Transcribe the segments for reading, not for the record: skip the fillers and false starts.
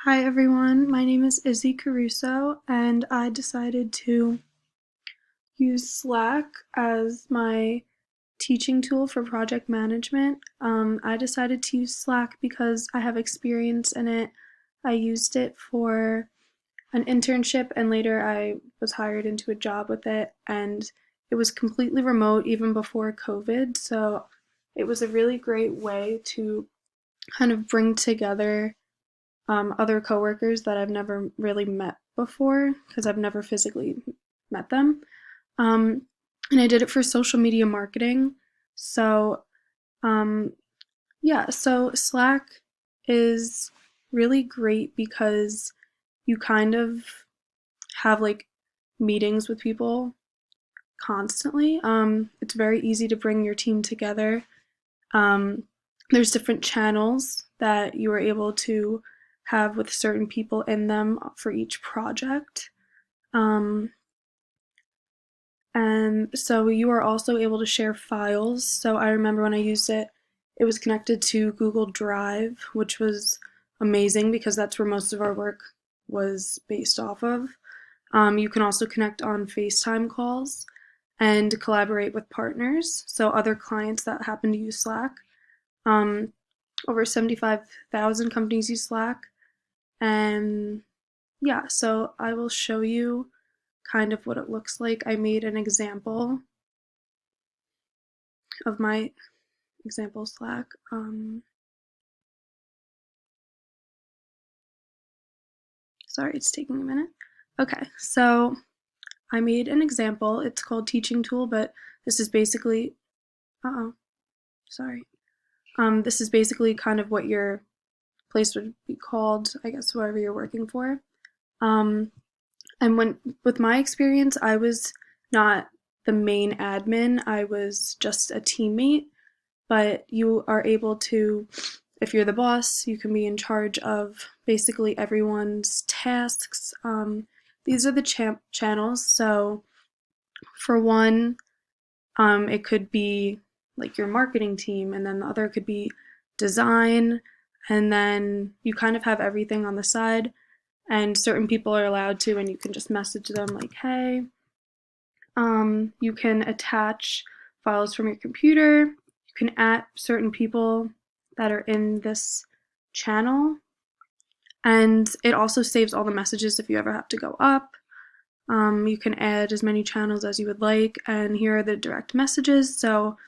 Hi everyone, my name is Izzy Caruso, and I decided to use Slack as my teaching tool for project management. I decided to use Slack because I have experience in it. I used it for an internship, and later I was hired into a job with it, and it was completely remote even before COVID. So it was a really great way to kind of bring together other coworkers that I've never really met before because I've never physically met them. Um, and I did it for social media marketing. So, um, yeah, so Slack is really great because you kind of have like meetings with people constantly. It's very easy to bring your team together. Um, there's different channels that you are able to have with certain people in them for each project. Um, and so you are also able to share files. So I remember when I used it, it was connected to Google Drive, which was amazing because that's where most of our work was based off of. You can also connect on FaceTime calls and collaborate with partners, so other clients that happen to use Slack. Um, Over 75,000 companies use Slack. And yeah, so I will show you kind of what it looks like. I made an example of my example Slack. Sorry, it's taking a minute. Okay, so I made an example. It's called Teaching Tool, but this is basically, uh-oh, sorry. This is basically kind of what your place would be called, I guess, wherever you're working for. Um, And with my experience, I was not the main admin, I was just a teammate, but you are able to, if you're the boss, you can be in charge of basically everyone's tasks. These are the channels. So for one, it could be like your marketing team, and then the other could be design, and then you kind of have everything on the side, and certain people are allowed to, and you can just message them like, hey. You can attach files from your computer. You can add certain people that are in this channel. And it also saves all the messages if you ever have to go up. You can add as many channels as you would like. And here are the direct messages. So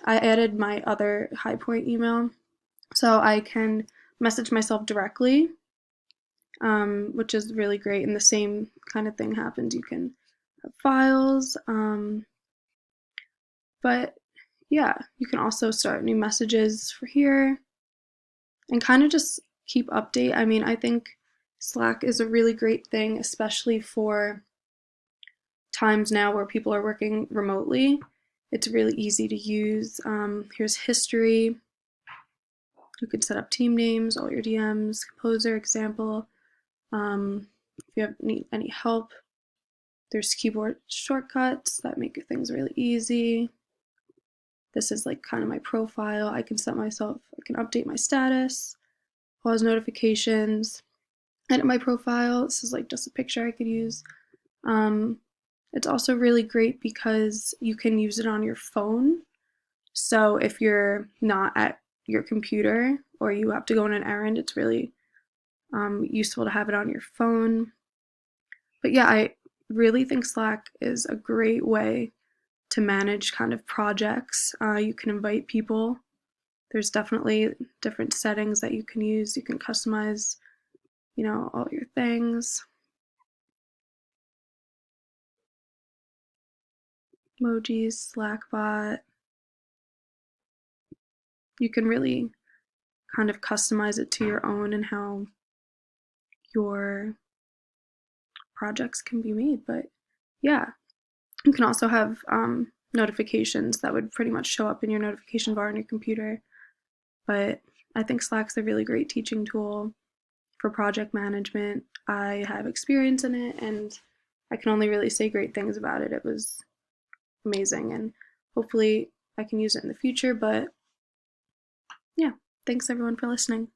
I added my other HighPoint email. So I can message myself directly, which is really great. And the same kind of thing happens. You can have files. But yeah, you can also start new messages for here and kind of just keep update. I mean, I think Slack is a really great thing, especially for times now where people are working remotely. It's really easy to use. Here's history. You can set up team names, all your DMs, composer, example. If you need any help, there's keyboard shortcuts that make things really easy. This is like kind of my profile. I can set myself, I can update my status, pause notifications, edit my profile. This is like just a picture I could use. Um, it's also really great because you can use it on your phone. So if you're not at your computer or you have to go on an errand, it's really useful to have it on your phone. But yeah, I really think Slack is a great way to manage kind of projects. You can invite people. There's definitely different settings that you can use. You can customize, all your things. Emojis, Slackbot. You can really kind of customize it to your own and how your projects can be made. But yeah, you can also have notifications that would pretty much show up in your notification bar on your computer. But I think Slack's a really great teaching tool for project management. I have experience in it, and I can only really say great things about it. It was amazing, and hopefully I can use it in the future. But yeah, thanks everyone for listening.